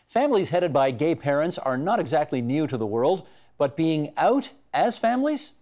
Families headed by gay parents are not exactly new to the world, but being out as families,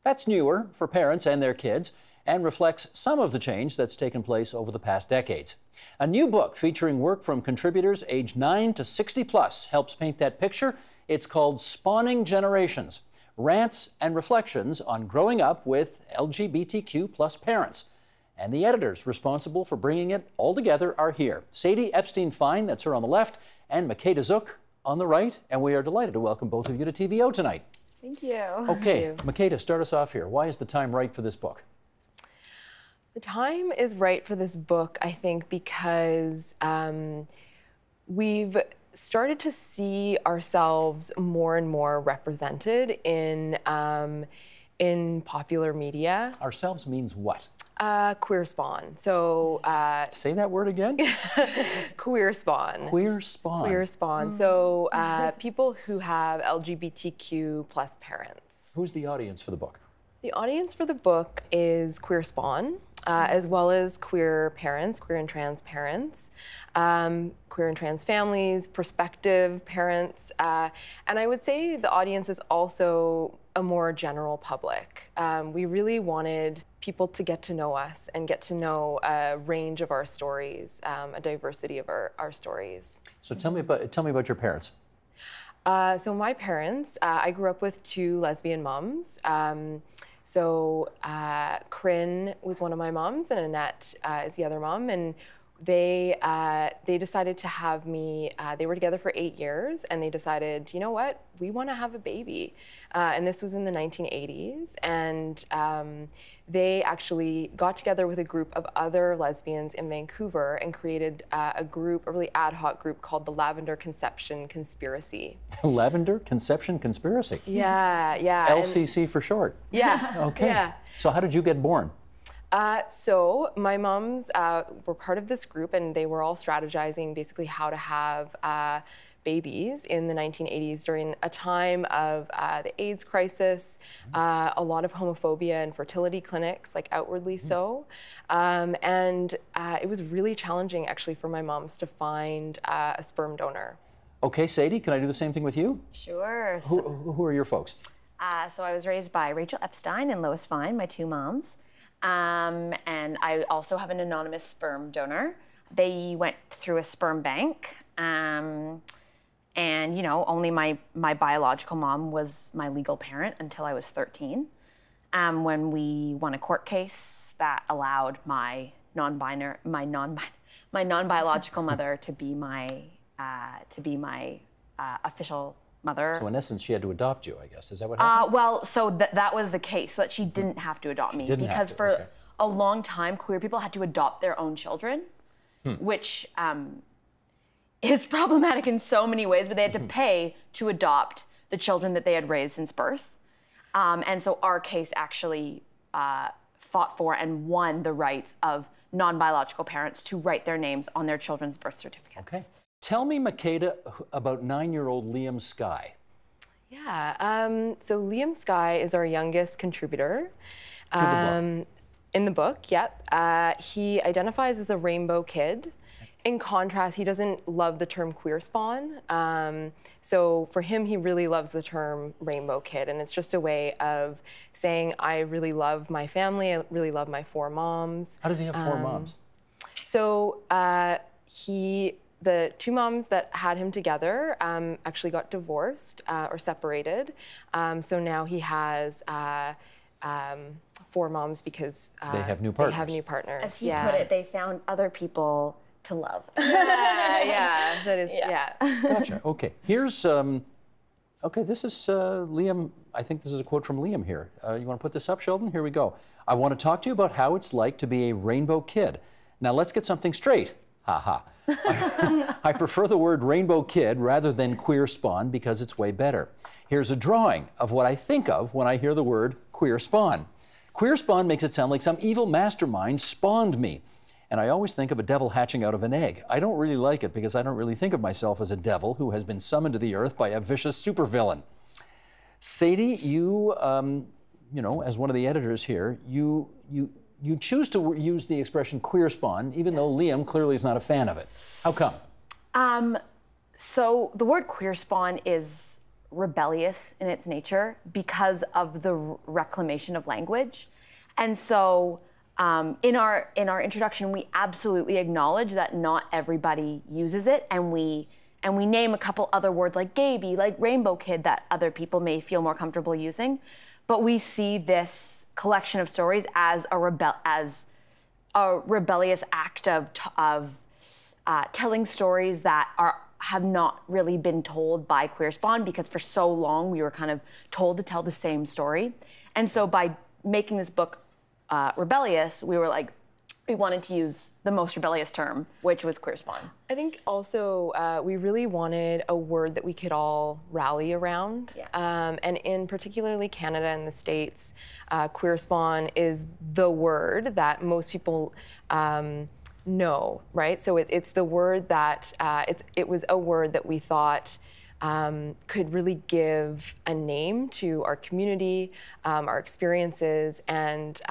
that's newer for parents and their kids and reflects some of the change that's taken place over the past decades. A new book featuring work from contributors aged 9 to 60 plus helps paint that picture. It's called Spawning Generations, Rants and Reflections on Growing Up with LGBTQ plus Parents. And the editors responsible for bringing it all together are here. Sadie Epstein-Fine, that's her on the left, and Makeda Zook on the right. And we are delighted to welcome both of you to TVO tonight. Thank you. Okay, Makeda, start us off here. Why is the time right for this book? The time is right for this book, I think, because we've started to see ourselves more and more represented in popular media. Ourselves means what? Queer spawn. So say that word again. Queer spawn. Queer spawn. Queer spawn. So people who have LGBTQ plus parents. Who's the audience for the book? The audience for the book is queer spawn, as well as queer parents, queer and trans parents, queer and trans families, prospective parents, and I would say the audience is also a more general public. We really wanted people to get to know us and get to know a range of our stories, a diversity of our stories. So tell me about your parents. So my parents, I grew up with two lesbian moms. So Corinne was one of my moms, and Annette is the other mom. And they decided to have me. They were together for 8 years, and they decided, you know what, we want to have a baby. And this was in the 1980s, and they actually got together with a group of other lesbians in Vancouver and created a really ad hoc group called the Lavender Conception Conspiracy. The Lavender Conception Conspiracy? Yeah, yeah. LCC for short? Yeah. Okay. Yeah. So how did you get born? So my moms were part of this group, and they were all strategizing basically how to have babies in the 1980s during a time of the AIDS crisis, a lot of homophobia and fertility clinics, like outwardly so. And it was really challenging actually for my moms to find a sperm donor. Okay, Sadie, can I do the same thing with you? Sure. Who are your folks? So I was raised by Rachel Epstein and Lois Fine, my two moms. And I also have an anonymous sperm donor. They went through a sperm bank. And, you know, only my biological mom was my legal parent until I was 13. When we won a court case that allowed my non-biological mother to be my official mother. So in essence, she had to adopt you, I guess. Is that what happened? Well, so that was the case, so that she didn't have to adopt me. Because for a long time, queer people had to adopt their own children, which is problematic in so many ways, but they had to pay to adopt the children that they had raised since birth. And so our case actually fought for and won the rights of non-biological parents to write their names on their children's birth certificates. Okay. Tell me, Makeda, about 9-year-old Liam Skye. Yeah, so Liam Skye is our youngest contributor. To the book. In the book, yep. He identifies as a rainbow kid. In contrast, he doesn't love the term queer spawn. So for him, he really loves the term rainbow kid. And it's just a way of saying, I really love my family. I really love my 4 moms. How does he have 4 moms? So the 2 moms that had him together actually got divorced or separated. So now he has 4 moms because they have new partners. They have new partners. As he put it, they found other people to love. Yeah, that is, yeah. Gotcha, okay. Here's, okay, this is Liam, I think this is a quote from Liam here. You want to put this up, Sheldon? Here we go. I want to talk to you about how it's like to be a rainbow kid. Now let's get something straight. Ha ha. I prefer the word rainbow kid rather than queer spawn because it's way better. Here's a drawing of what I think of when I hear the word queer spawn. Queer spawn makes it sound like some evil mastermind spawned me. And I always think of a devil hatching out of an egg. I don't really like it because I don't really think of myself as a devil who has been summoned to the earth by a vicious supervillain. Sadie, you know, as one of the editors here, you choose to use the expression queer spawn, even though Liam clearly is not a fan of it. How come? So the word queer spawn is rebellious in its nature because of the reclamation of language. And so in our introduction, we absolutely acknowledge that not everybody uses it, and we name a couple other words like gaby, like rainbow kid, that other people may feel more comfortable using. But we see this collection of stories as a rebellious act of telling stories that have not really been told by queer spawn, because for so long we were kind of told to tell the same story. And so by making this book rebellious, we were like, we wanted to use the most rebellious term, which was queer spawn. I think also we really wanted a word that we could all rally around. Yeah. And in particularly Canada and the States, queer spawn is the word that most people know, right? So it's the word that, it was a word that we thought could really give a name to our community, our experiences, and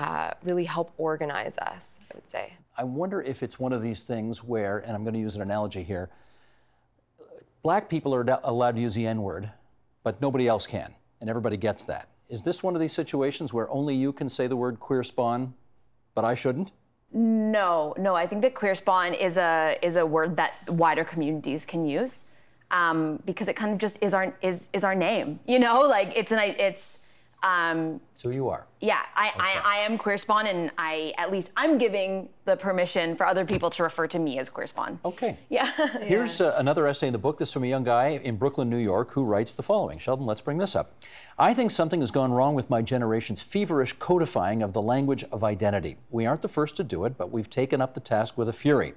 really help organize us, I would say. I wonder if it's one of these things where, and I'm going to use an analogy here, Black people are allowed to use the N-word, but nobody else can, and everybody gets that. Is this one of these situations where only you can say the word queer spawn, but I shouldn't? No, I think that queer spawn is a word that wider communities can use. Because it kind of just is our name, you know, like So you are. Yeah, I am queer spawn, and I'm giving the permission for other people to refer to me as queer spawn. Okay. Yeah. Here's another essay in the book. This is from a young guy in Brooklyn, New York, who writes the following. Sheldon, let's bring this up. I think something has gone wrong with my generation's feverish codifying of the language of identity. We aren't the first to do it, but we've taken up the task with a fury.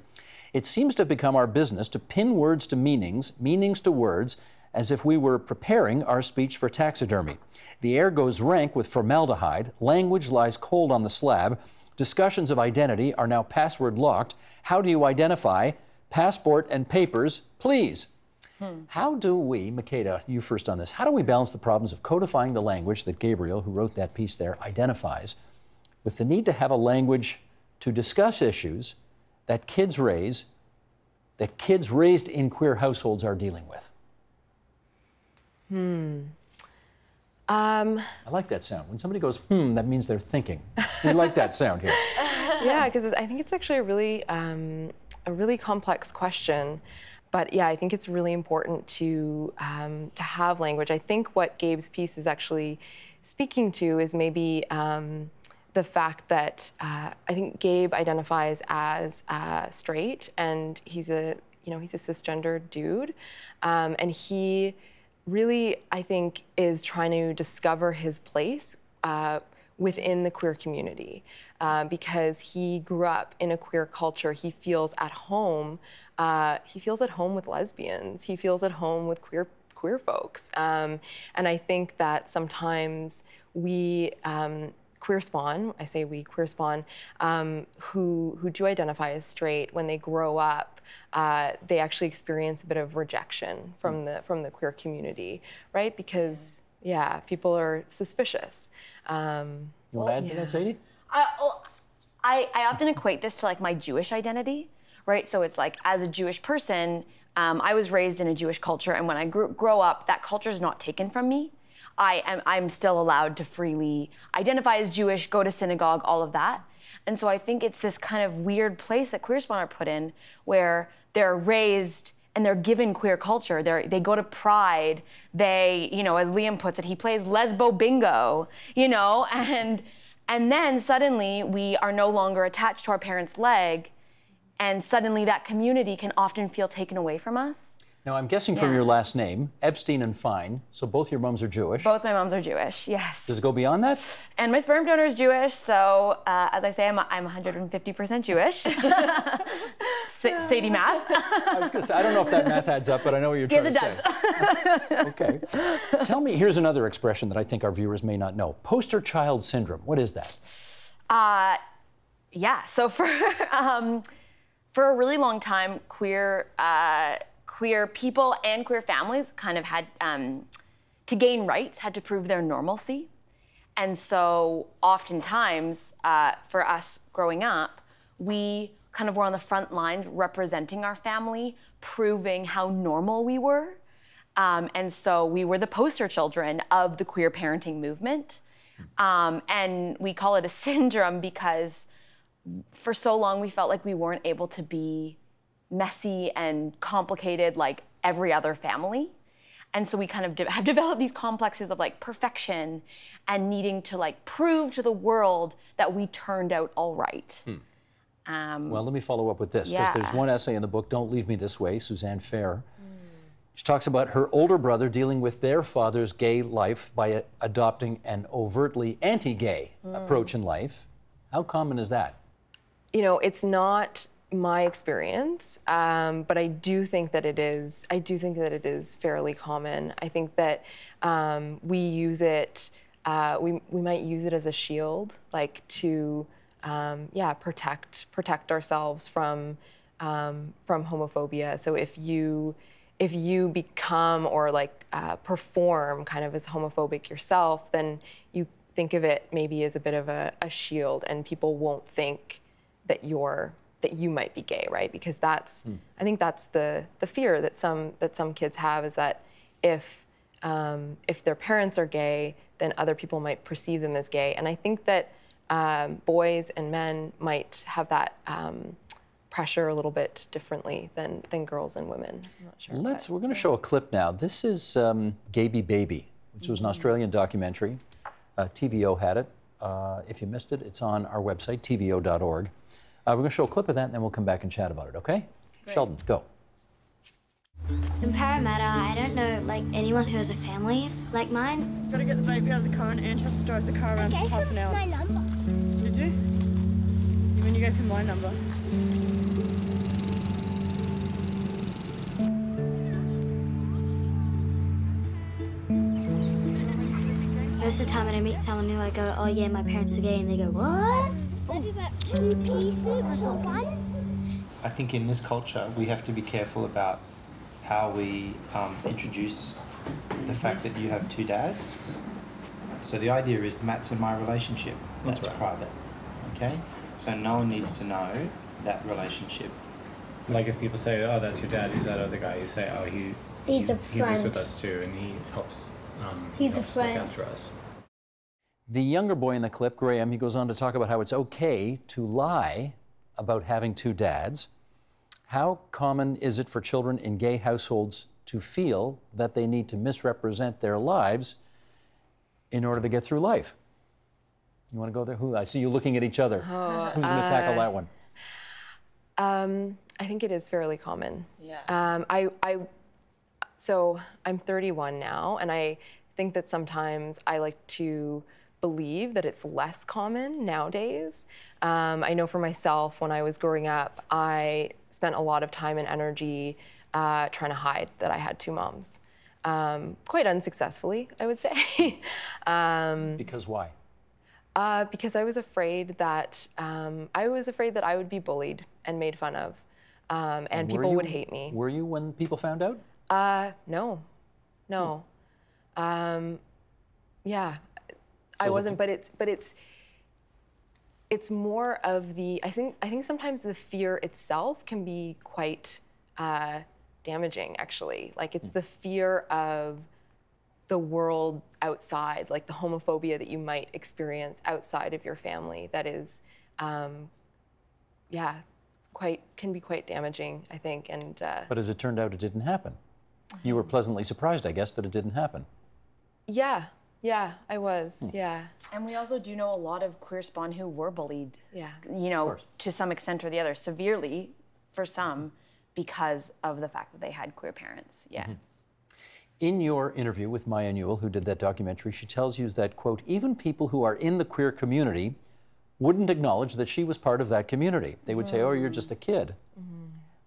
It seems to have become our business to pin words to meanings, meanings to words, as if we were preparing our speech for taxidermy. The air goes rank with formaldehyde, language lies cold on the slab, discussions of identity are now password locked. How do you identify? Passport and papers, please. How do we, Makeda, you first on this, how do we balance the problems of codifying the language that Gabriel, who wrote that piece there, identifies, with the need to have a language to discuss issues that kids raised in queer households are dealing with? I like that sound. When somebody goes, that means they're thinking. We like that sound here. Yeah, because I think it's actually a really complex question. But yeah, I think it's really important to have language. I think what Gabe's piece is actually speaking to is maybe the fact that I think Gabe identifies as straight, and he's a cisgendered dude, and he really, I think, is trying to discover his place within the queer community because he grew up in a queer culture. He feels at home. He feels at home with lesbians. He feels at home with queer folks, and I think that sometimes we. Queer spawn, I say we, queer spawn, who do identify as straight, when they grow up, they actually experience a bit of rejection from the queer community, right? Because yeah, people are suspicious. You want to add to that, Sadie? I often equate this to like my Jewish identity, right? So it's like, as a Jewish person, I was raised in a Jewish culture, and when I grow up, that culture is not taken from me. I'm still allowed to freely identify as Jewish, go to synagogue, all of that. And so I think it's this kind of weird place that queer spawn are put in, where they're raised and they're given queer culture. They go to Pride. They, as Liam puts it, he plays lesbo bingo, and then suddenly we are no longer attached to our parents' leg, and suddenly that community can often feel taken away from us. Now, I'm guessing from your last name, Epstein-Fine, so both your moms are Jewish. Both my moms are Jewish, yes. Does it go beyond that? And my sperm donor is Jewish, so as I say, I'm 150% Jewish. Sadie math. I was going to say, I don't know if that math adds up, but I know what you're trying to say. Yes, it does. Okay. Tell me, here's another expression that I think our viewers may not know. Poster child syndrome. What is that? Yeah, so for a really long time, queer people and queer families kind of had, to gain rights, had to prove their normalcy. And so oftentimes, for us growing up, we kind of were on the front lines representing our family, proving how normal we were. And so we were the poster children of the queer parenting movement. And we call it a syndrome because for so long we felt like we weren't able to be messy and complicated like every other family. And so we kind of have developed these complexes of like perfection and needing to like prove to the world that we turned out all right. Well, let me follow up with this, because there's one essay in the book, Don't Leave Me This Way, Suzanne Fair. She talks about her older brother dealing with their father's gay life by adopting an overtly anti-gay approach in life. How common is that? You know, it's not my experience, but I do think that it is. I do think that it is fairly common. I think that we use it. We might use it as a shield, like to protect ourselves from homophobia. So if you become or like perform kind of as homophobic yourself, then you think of it maybe as a bit of a shield, and people won't think that you might be gay, right? Because that's I think that's the fear that some kids have, is that if their parents are gay, then other people might perceive them as gay. And I think that boys and men might have that pressure a little bit differently than girls and women. I'm not sure. We're going to show a clip now. This is Gaby Baby, which was an Australian documentary. TVO had it. If you missed it, it's on our website, tvo.org. We're going to show a clip of that, and then we'll come back and chat about it, okay? Great. Sheldon, go. In Parramatta, I don't know like anyone who has a family like mine. You've got to get the baby out of the car, and Ange has to drive the car around for half an hour. My number. Did you? When you gave him my number. Most of the time when I meet someone new, I go, oh yeah, my parents are gay, and they go, what? Maybe about 2 pea soups or one? I think in this culture, we have to be careful about how we introduce the fact that you have 2 dads. So the idea is Matt's and my relationship. That's right. Private, okay? So no one needs to know that relationship. Like if people say, oh, that's your dad, who's that other guy? You say, oh, he lives with us too, and he helps, he's a look friend. after us. The younger boy in the clip, Graham, he goes on to talk about how it's okay to lie about having 2 dads. How common is it for children in gay households to feel that they need to misrepresent their lives in order to get through life? You want to go there? Who? I see you looking at each other. Who's going to tackle that one? I think it is fairly common. Yeah. So I'm 31 now, and I think that sometimes I like to believe that it's less common nowadays. I know for myself, when I was growing up, I spent a lot of time and energy trying to hide that I had 2 moms. Quite unsuccessfully, I would say. Because why? Because I was afraid that I would be bullied and made fun of, and people would hate me. Were you when people found out? No. Yeah, I wasn't. But it's more of the. I think sometimes the fear itself can be quite damaging. Actually, like it's the fear of the world outside, like the homophobia that you might experience outside of your family. That is, can be quite damaging, I think. And but as it turned out, it didn't happen. You were pleasantly surprised, I guess, that it didn't happen. Yeah, I was. Yeah. And we also do know a lot of queer spawn who were bullied. Yeah. You know, to some extent or the other, severely for some, because of the fact that they had queer parents. Yeah. In your interview with Maya Newell, who did that documentary, she tells you that, quote, even people who are in the queer community wouldn't acknowledge that she was part of that community. They would say, oh, you're just a kid.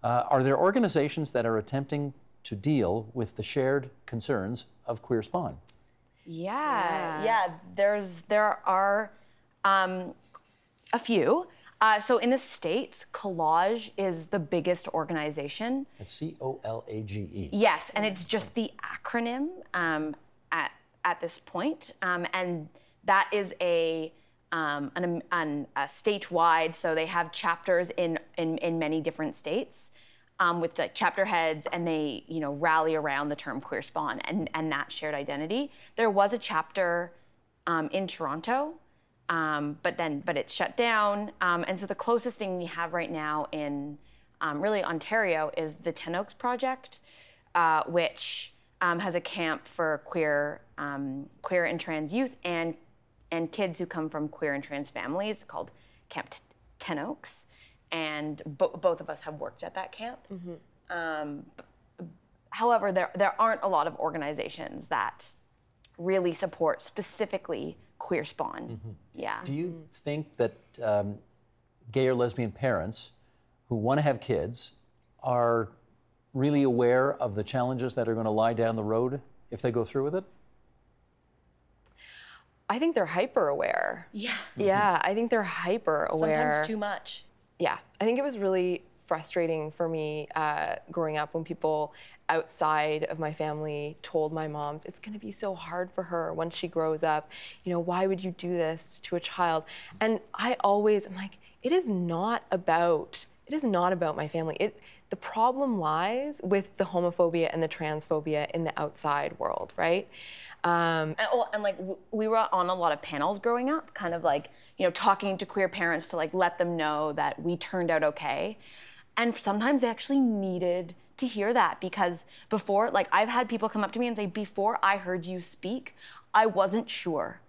Are there organizations that are attempting to deal with the shared concerns of queer spawn? Yeah. There are a few. So in the States, Collage is the biggest organization. It's C-O-L-A-G-E. Yes, and it's just the acronym at this point. And that is a statewide, so they have chapters in many different states. with like chapter heads, and they, you know, rally around the term queer spawn and that shared identity. There was a chapter in Toronto, but it's shut down. And so the closest thing we have right now in really Ontario is the Ten Oaks Project, which has a camp for queer and trans youth and kids who come from queer and trans families called Camp Ten Oaks. And both of us have worked at that camp. However, there aren't a lot of organizations that really support specifically queer spawn. Yeah. Do you think that gay or lesbian parents who want to have kids are really aware of the challenges that are going to lie down the road if they go through with it? I think they're hyper aware. Yeah. Yeah, I think they're hyper aware. Sometimes too much. Yeah, I think it was really frustrating for me growing up when people outside of my family told my moms, it's gonna be so hard for her once she grows up. You know, why would you do this to a child? And I'm like, it is not about my family. The problem lies with the homophobia and the transphobia in the outside world, right? And like we were on a lot of panels growing up, kind of like, you know, talking to queer parents to like let them know that we turned out okay. And sometimes they actually needed to hear that, because before, like I've had people come up to me and say, before I heard you speak, I wasn't sure.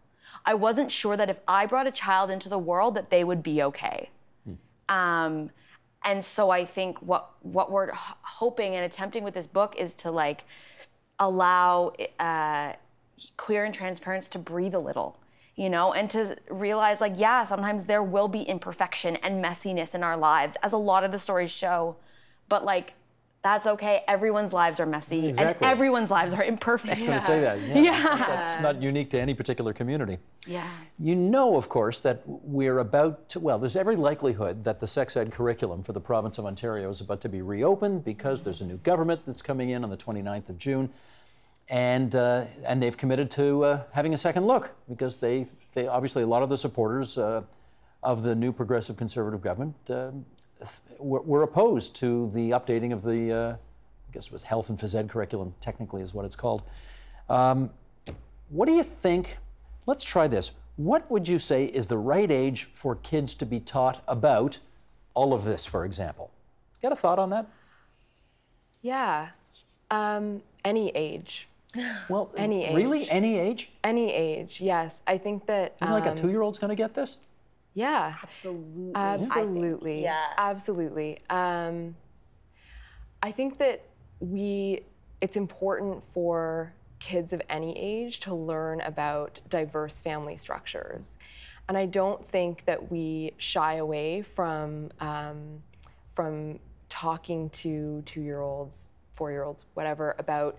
I wasn't sure that if I brought a child into the world that they would be okay. And so I think what we're hoping and attempting with this book is to like allow queer and trans parents to breathe a little, you know, and to realize like, yeah, sometimes there will be imperfection and messiness in our lives, as a lot of the stories show, but like, that's okay. Everyone's lives are messy, exactly. And everyone's lives are imperfect. I was going to say that. Yeah. That's not unique to any particular community. Yeah. You know, of course, that we're about to, well, there's every likelihood that the sex ed curriculum for the province of Ontario is about to be reopened because there's a new government that's coming in on the 29th of June. And they've committed to having a second look, because they obviously, a lot of the supporters of the new progressive conservative government were opposed to the updating of the, I guess it was health and phys ed curriculum, technically is what it's called. What do you think, let's try this. What would you say is the right age for kids to be taught about all of this, for example? Got a thought on that? Yeah, any age. Well, any age. Really? Any age? Any age, yes. I think that... You know, like a 2-year-old's going to get this? Yeah. Absolutely. Absolutely. Yeah. Absolutely. I think that it's important for kids of any age to learn about diverse family structures. And I don't think that we shy away from talking to 2-year-olds, 4-year-olds, whatever, about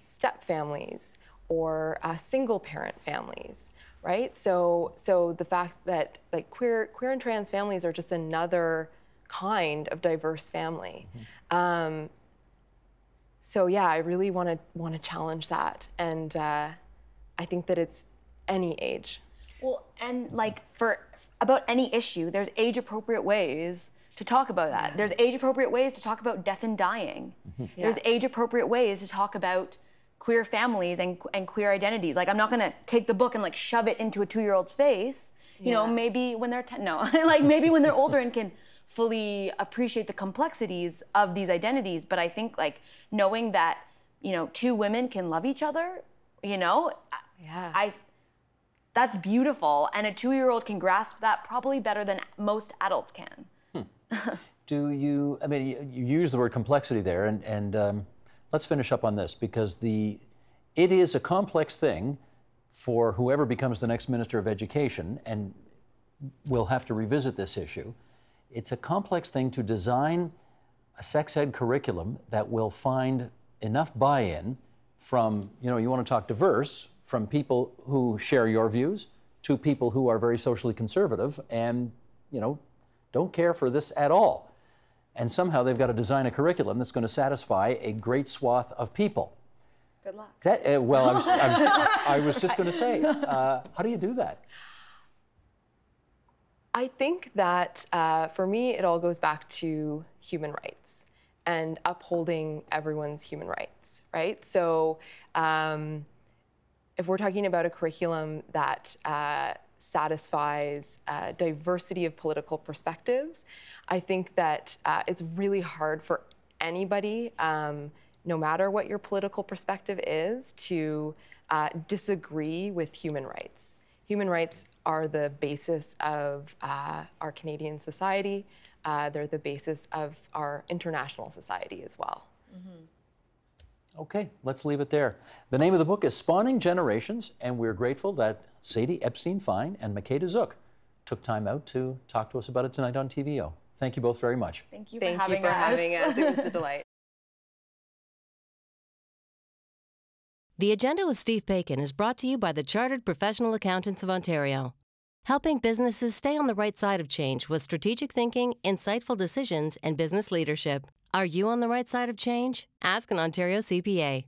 step families or single parent families, right? So the fact that like queer and trans families are just another kind of diverse family. So yeah, I really want to challenge that, and I think that it's any age. Well, and like about any issue, there's age-appropriate ways to talk about that. Yeah. There's age-appropriate ways to talk about death and dying. Yeah. There's age-appropriate ways to talk about queer families and queer identities. Like, I'm not gonna take the book and like shove it into a 2-year-old's face. You know, maybe when they're like maybe when they're older and can fully appreciate the complexities of these identities. But I think like knowing that, you know, 2 women can love each other, you know, that's beautiful. And a 2-year-old can grasp that probably better than most adults can. Do you, I mean, you use the word complexity there, and let's finish up on this, because it is a complex thing for whoever becomes the next Minister of Education, and we'll have to revisit this issue. It's a complex thing to design a sex ed curriculum that will find enough buy-in from, you know, you want to talk diverse, from people who share your views to people who are very socially conservative and, you know, don't care for this at all. And somehow they've got to design a curriculum that's going to satisfy a great swath of people. Good luck. Well, I was just going to say, how do you do that? I think that for me, it all goes back to human rights. and upholding everyone's human rights, right? So if we're talking about a curriculum that satisfies diversity of political perspectives, I think that it's really hard for anybody, no matter what your political perspective is, to disagree with human rights. Human rights are the basis of our Canadian society. They're the basis of our international society as well. Okay, let's leave it there. The name of the book is Spawning Generations, and we're grateful that Sadie Epstein-Fine and Makeda Zook took time out to talk to us about it tonight on TVO. Thank you both very much. Thank you for having us. It was a delight. The Agenda with Steve Bacon is brought to you by the Chartered Professional Accountants of Ontario, helping businesses stay on the right side of change with strategic thinking, insightful decisions, and business leadership. Are you on the right side of change? Ask an Ontario CPA.